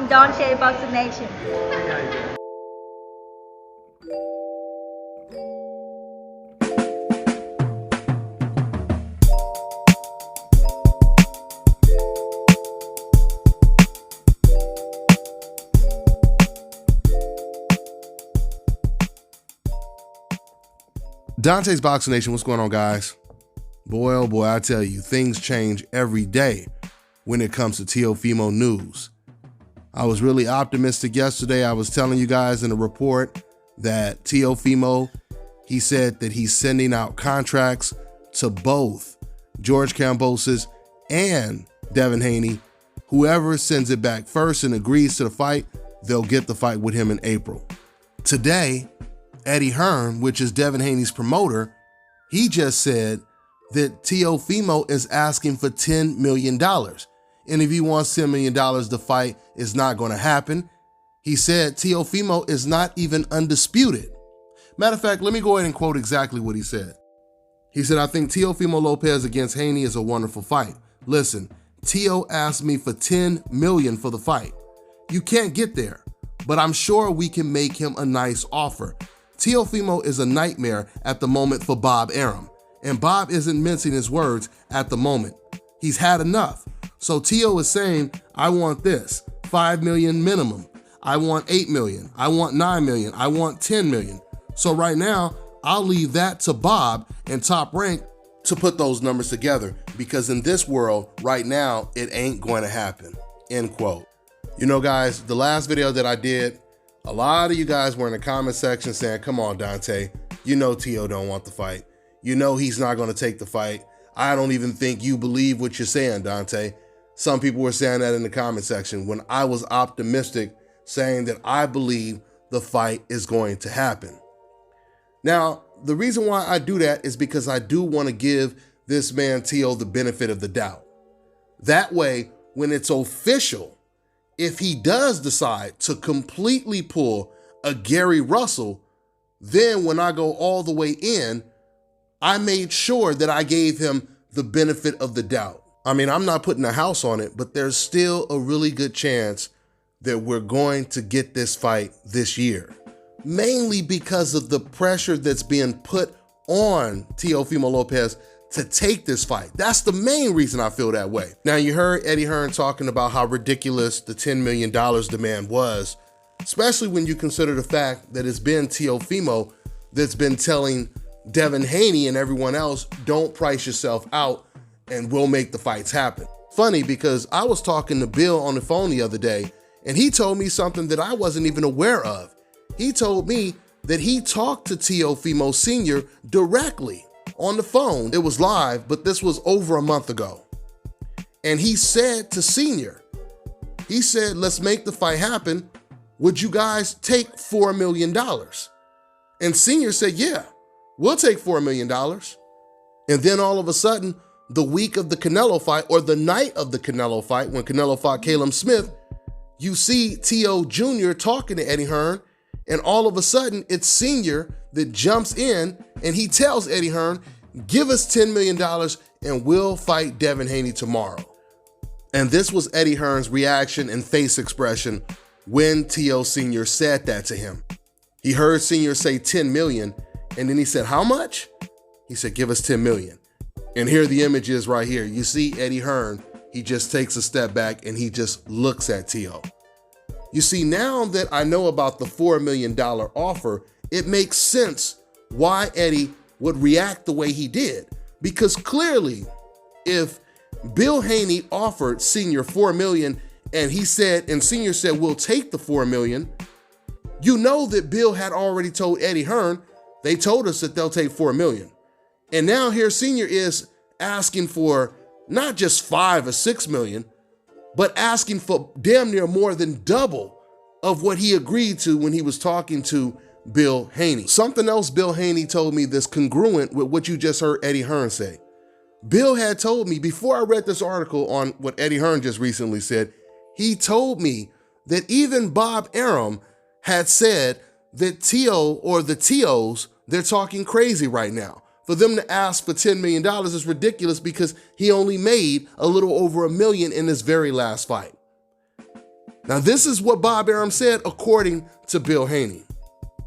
watching Dante Boxing Nation. Dante's Boxing Nation, what's going on, guys? Boy, oh boy, I tell you, things change every day when it comes to Teofimo news. I was really optimistic yesterday. I was telling you guys in a report that Teofimo, he said that he's sending out contracts to both George Kambosos and Devin Haney. Whoever sends it back first and agrees to the fight, they'll get the fight with him in April. Today, Eddie Hearn, which is Devin Haney's promoter, he just said that Teofimo is asking for $10 million. And if he wants $10 million, the fight is not going to happen. He said Teofimo is not even undisputed. Matter of fact, let me go ahead and quote exactly what he said. He said, "I think Teofimo Lopez against Haney is a wonderful fight. Listen, Teo asked me for $10 million for the fight. You can't get there, but I'm sure we can make him a nice offer. Teofimo is a nightmare at the moment for Bob Arum, and Bob isn't mincing his words at the moment. He's had enough. So Teo is saying, I want this, 5 million minimum. I want 8 million. I want 9 million. I want 10 million. So right now, I'll leave that to Bob and Top Rank to put those numbers together, because in this world right now, it ain't going to happen," end quote. You know, guys, the last video that I did, a lot of you guys were in the comment section saying, come on, Dante, you know Teo don't want the fight. You know he's not going to take the fight. I don't even think you believe what you're saying, Dante. Some people were saying that in the comment section when I was optimistic, saying that I believe the fight is going to happen. Now, the reason why I do that is because I do want to give this man Teo the benefit of the doubt. That way, when it's official, if he does decide to completely pull a Gary Russell, then when I go all the way in, I made sure that I gave him the benefit of the doubt. I mean, I'm not putting a house on it, but there's still a really good chance that we're going to get this fight this year, mainly because of the pressure that's being put on Teofimo Lopez to take this fight. That's the main reason I feel that way. Now, you heard Eddie Hearn talking about how ridiculous the $10 million demand was, especially when you consider the fact that it's been Teofimo that's been telling Devin Haney and everyone else, don't price yourself out and we'll make the fights happen. Funny, because I was talking to Bill on the phone the other day, and he told me something that I wasn't even aware of. He told me that he talked to Teofimo Sr. directly on the phone. It was live, but this was over a month ago. And he said to Senior, he said, let's make the fight happen. Would you guys take $4 million? And Senior said, yeah, we'll take $4 million. And then all of a sudden, the week of the Canelo fight, or the night of the Canelo fight, when Canelo fought Caleb Smith, you see Teo Jr. talking to Eddie Hearn, and all of a sudden, it's Senior that jumps in and he tells Eddie Hearn, give us $10 million and we'll fight Devin Haney tomorrow. And this was Eddie Hearn's reaction and face expression when Teo Sr. said that to him. He heard Senior say 10 million, and then he said, how much? He said, give us 10 million. And here the image is right here. You see Eddie Hearn, he just takes a step back and he just looks at Teo. You see, now that I know about the $4 million offer, it makes sense why Eddie would react the way he did. Because clearly, if Bill Haney offered Senior $4 million and he said, and Senior said, we'll take the $4 million, you know that Bill had already told Eddie Hearn, they told us that they'll take $4 million. And now here Senior is asking for not just 5 or 6 million, but asking for damn near more than double of what he agreed to when he was talking to Bill Haney. Something else Bill Haney told me that's congruent with what you just heard Eddie Hearn say. Bill had told me, before I read this article on what Eddie Hearn just recently said, he told me that even Bob Arum had said that Teo, or the Teos, they're talking crazy right now. For them to ask for $10 million is ridiculous because he only made a little over $1 million in his very last fight. Now, this is what Bob Arum said according to Bill Haney.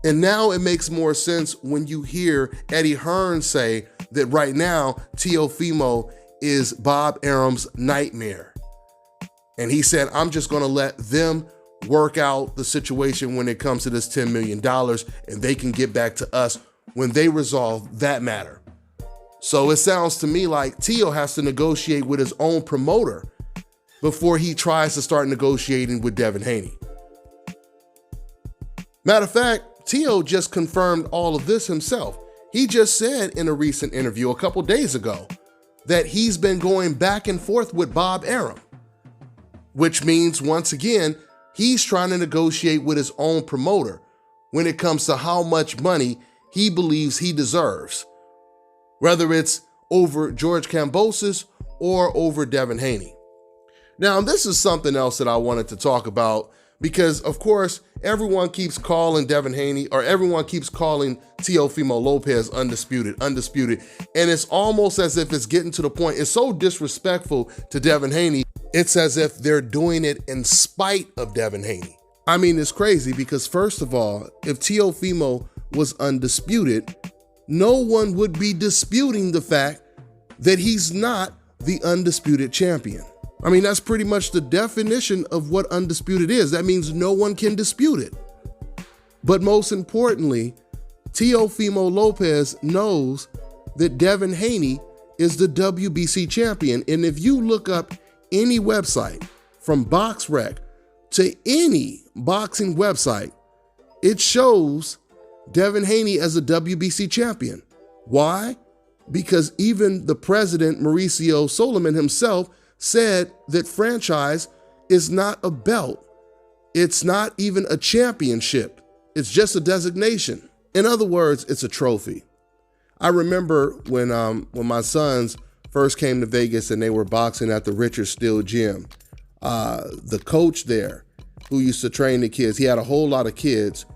And now it makes more sense when you hear Eddie Hearn say that right now, Teofimo is Bob Arum's nightmare. And he said, I'm just gonna let them work out the situation when it comes to this $10 million and they can get back to us when they resolve that matter. So it sounds to me like Teo has to negotiate with his own promoter before he tries to start negotiating with Devin Haney. Matter of fact, Teo just confirmed all of this himself. He just said in a recent interview a couple days ago that he's been going back and forth with Bob Arum, which means, once again, he's trying to negotiate with his own promoter when it comes to how much money he believes he deserves, whether it's over George Kambosos or over Devin Haney. Now, this is something else that I wanted to talk about because, of course, everyone keeps calling Devin Haney, or everyone keeps calling Teofimo Lopez undisputed. And it's almost as if it's getting to the point, it's so disrespectful to Devin Haney, it's as if they're doing it in spite of Devin Haney. I mean, it's crazy because, first of all, if Teofimo was undisputed, no one would be disputing the fact that he's not the undisputed champion. I mean, that's pretty much the definition of what undisputed is. That means no one can dispute it. But most importantly, Teofimo Lopez knows that Devin Haney is the WBC champion. And if you look up any website, from BoxRec to any boxing website, it shows Devin Haney as a WBC champion. Why? Because even the president, Mauricio Solomon himself, said that franchise is not a belt. It's not even a championship. It's just a designation. In other words, it's a trophy. I remember when my sons first came to Vegas and they were boxing at the Richard Steele Gym. The coach there who used to train the kids, he had a whole lot of kids.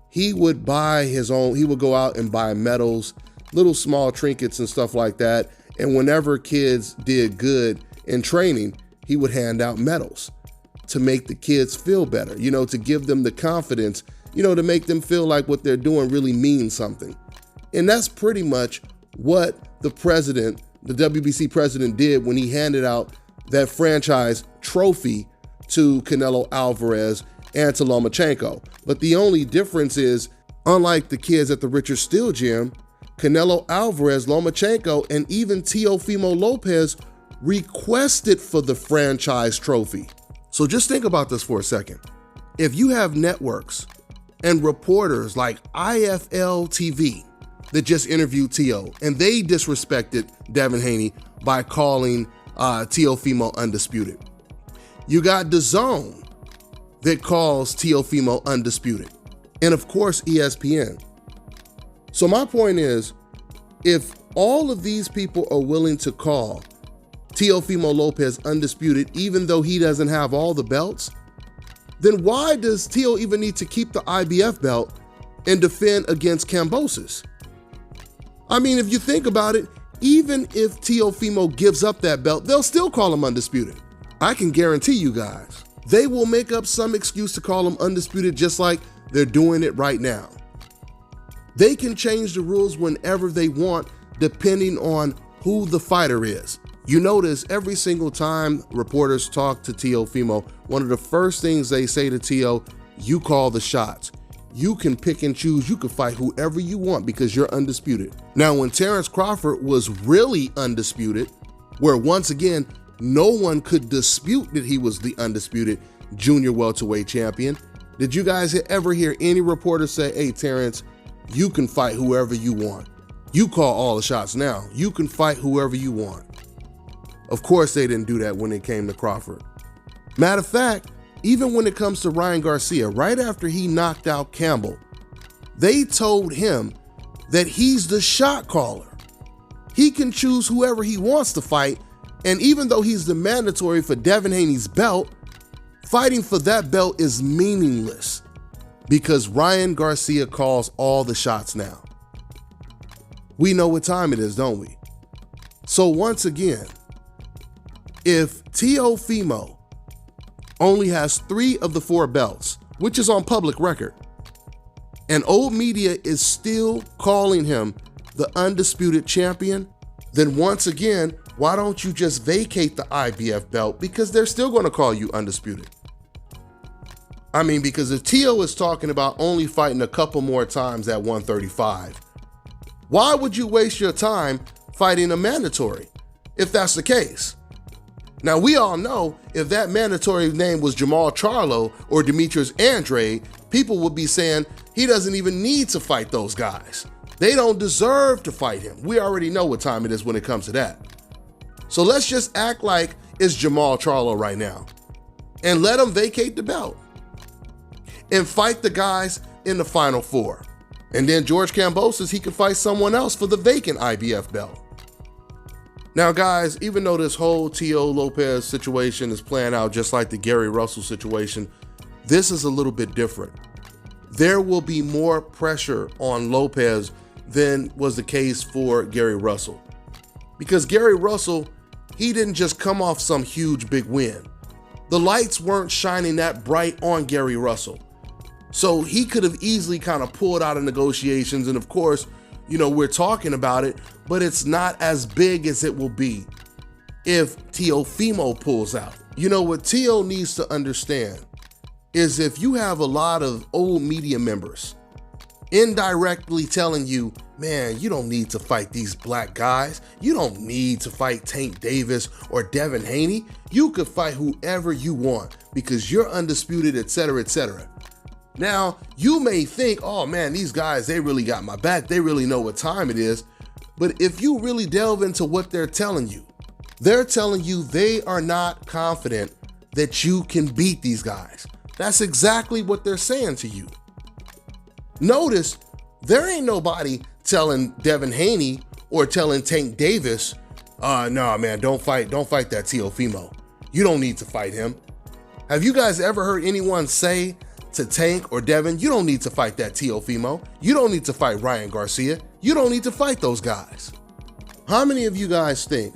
He would buy his own, he would go out and buy medals, little small trinkets and stuff like that. And whenever kids did good in training, he would hand out medals to make the kids feel better, to give them the confidence, to make them feel like what they're doing really means something. And that's pretty much what the president, the WBC president, did when he handed out that franchise trophy to Canelo Alvarez and to Lomachenko. But the only difference is, unlike the kids at the Richard Steele Gym, Canelo Alvarez, Lomachenko, and even Teofimo Lopez requested for the franchise trophy. So just think about this for a second. If you have networks and reporters like IFL TV that just interviewed Teo, and they disrespected Devin Haney by calling Teofimo undisputed. You got DAZN that calls Teofimo undisputed. And of course, ESPN. So my point is, if all of these people are willing to call Teofimo Lopez undisputed, even though he doesn't have all the belts, then why does Teo even need to keep the IBF belt and defend against Kambosos? I mean, if you think about it, even if Teofimo gives up that belt, they'll still call him undisputed. I can guarantee you guys, they will make up some excuse to call him undisputed, just like they're doing it right now. They can change the rules whenever they want, depending on who the fighter is. You notice every single time reporters talk to Teofimo, one of the first things they say to Teo, you call the shots. You can pick and choose. You can fight whoever you want because you're undisputed. Now, when Terrence Crawford was really undisputed, where once again, no one could dispute that he was the undisputed junior welterweight champion, did you guys ever hear any reporter say, hey, Terrence, you can fight whoever you want. You call all the shots now. You can fight whoever you want. Of course, they didn't do that when it came to Crawford. Matter of fact, even when it comes to Ryan Garcia, right after he knocked out Campbell, they told him that he's the shot caller. He can choose whoever he wants to fight, and even though he's the mandatory for Devin Haney's belt, fighting for that belt is meaningless because Ryan Garcia calls all the shots now. We know what time it is, don't we? So once again, if Teofimo only has 3 of the 4 belts, which is on public record. And old media is still calling him the undisputed champion. Then once again, why don't you just vacate the IBF belt? Because they're still going to call you undisputed. I mean, because if Teo is talking about only fighting a couple more times at 135, why would you waste your time fighting a mandatory if that's the case? Now, we all know if that mandatory name was Jamal Charlo or Demetrius Andrade, people would be saying he doesn't even need to fight those guys. They don't deserve to fight him. We already know what time it is when it comes to that. So let's just act like it's Jamal Charlo right now and let him vacate the belt and fight the guys in the Final 4. And then George Kambosos, he can fight someone else for the vacant IBF belt. Now, guys, even though this whole Teo Lopez situation is playing out just like the Gary Russell situation, this is a little bit different. There will be more pressure on Lopez than was the case for Gary Russell. Because Gary Russell, he didn't just come off some huge big win. The lights weren't shining that bright on Gary Russell. So he could have easily kind of pulled out of negotiations. And of course, you know, we're talking about it, but it's not as big as it will be if Teofimo pulls out. You know, what Teo needs to understand is if you have a lot of old media members indirectly telling you, man, you don't need to fight these black guys. You don't need to fight Tank Davis or Devin Haney. You could fight whoever you want because you're undisputed, etc., etc. Now, you may think, oh man, these guys, they really got my back. They really know what time it is. But if you really delve into what they're telling you they are not confident that you can beat these guys. That's exactly what they're saying to you. Notice, there ain't nobody telling Devin Haney or telling Tank Davis, no man, don't fight that Teofimo. You don't need to fight him. Have you guys ever heard anyone say to Tank or Devin, you don't need to fight that Teofimo. You don't need to fight Ryan Garcia. You don't need to fight those guys. How many of you guys think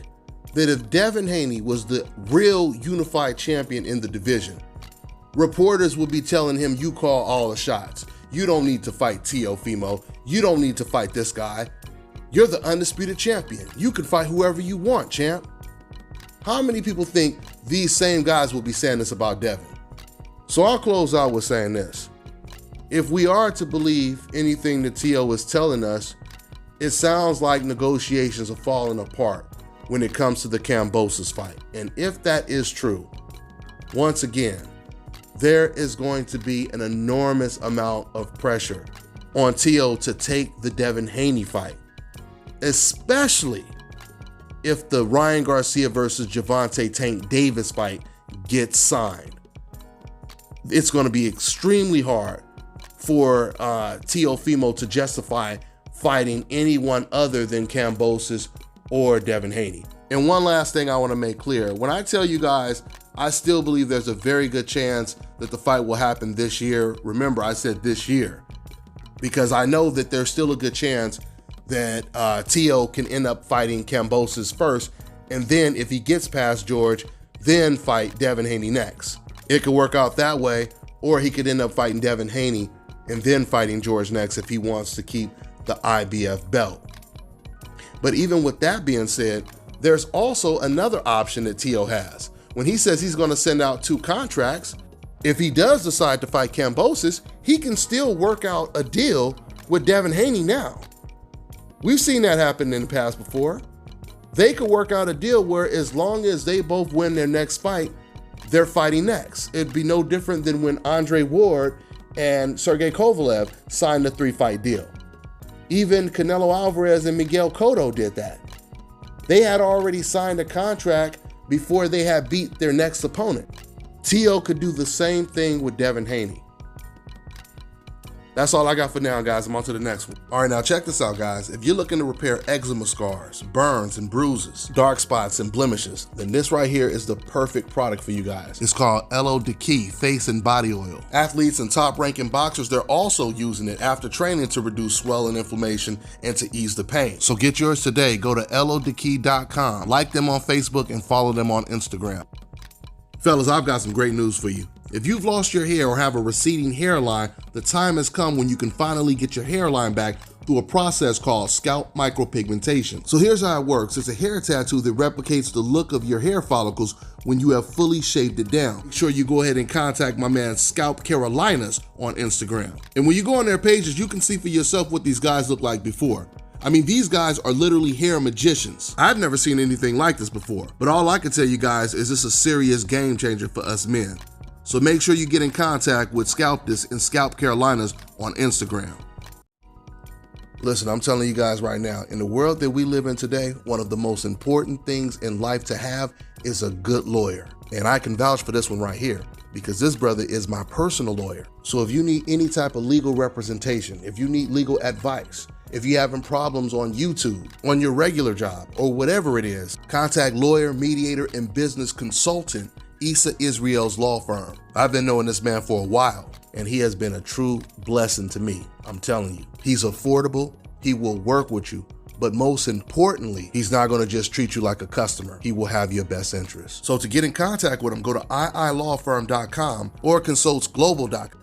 that if Devin Haney was the real unified champion in the division, reporters would be telling him, you call all the shots. You don't need to fight Teofimo. You don't need to fight this guy. You're the undisputed champion. You can fight whoever you want, champ. How many people think these same guys will be saying this about Devin? So I'll close out with saying this. If we are to believe anything that Teo is telling us, it sounds like negotiations are falling apart when it comes to the Kambosos fight. And if that is true, once again, there is going to be an enormous amount of pressure on Teo to take the Devin Haney fight, especially if the Ryan Garcia versus Gervonta Tank Davis fight gets signed. It's going to be extremely hard for Teofimo to justify fighting anyone other than Kambosos or Devin Haney. And one last thing I want to make clear. When I tell you guys, I still believe there's a very good chance that the fight will happen this year. Remember, I said this year, because I know that there's still a good chance that Teo can end up fighting Kambosos first, and then if he gets past George, then fight Devin Haney next. It could work out that way, or he could end up fighting Devin Haney and then fighting George next if he wants to keep the IBF belt. But even with that being said, there's also another option that Teo has. When he says he's going to send out 2 contracts, if he does decide to fight Kambosos, he can still work out a deal with Devin Haney now. We've seen that happen in the past before. They could work out a deal where as long as they both win their next fight, they're fighting next. It'd be no different than when Andre Ward and Sergey Kovalev signed a 3-fight deal. Even Canelo Alvarez and Miguel Cotto did that. They had already signed a contract before they had beat their next opponent. Teo could do the same thing with Devin Haney. That's all I got for now, guys. I'm on to the next one. All right, now check this out, guys. If you're looking to repair eczema scars, burns and bruises, dark spots and blemishes, then this right here is the perfect product for you guys. It's called Elo Diki Face and Body Oil. Athletes and top-ranking boxers, they're also using it after training to reduce swelling, inflammation, and to ease the pain. So get yours today. Go to elodiki.com, like them on Facebook, and follow them on Instagram. Fellas, I've got some great news for you. If you've lost your hair or have a receding hairline, the time has come when you can finally get your hairline back through a process called scalp micropigmentation. So here's how it works. It's a hair tattoo that replicates the look of your hair follicles when you have fully shaved it down. Make sure you go ahead and contact my man Scalp Carolinas on Instagram. And when you go on their pages, you can see for yourself what these guys look like before. I mean, these guys are literally hair magicians. I've never seen anything like this before, but all I can tell you guys is this a serious game changer for us men. So make sure you get in contact with Scalptus and Scalp Carolinas on Instagram. Listen, I'm telling you guys right now, in the world that we live in today, one of the most important things in life to have is a good lawyer. And I can vouch for this one right here, because this brother is my personal lawyer. So if you need any type of legal representation, if you need legal advice, if you're having problems on YouTube, on your regular job, or whatever it is, contact lawyer, mediator, and business consultant Issa Israel's law firm. I've been knowing this man for a while, and he has been a true blessing to me. I'm telling you, he's affordable, he will work with you, but most importantly, he's not gonna just treat you like a customer. He will have your best interest. So to get in contact with him, go to iilawfirm.com or consultsglobal.com.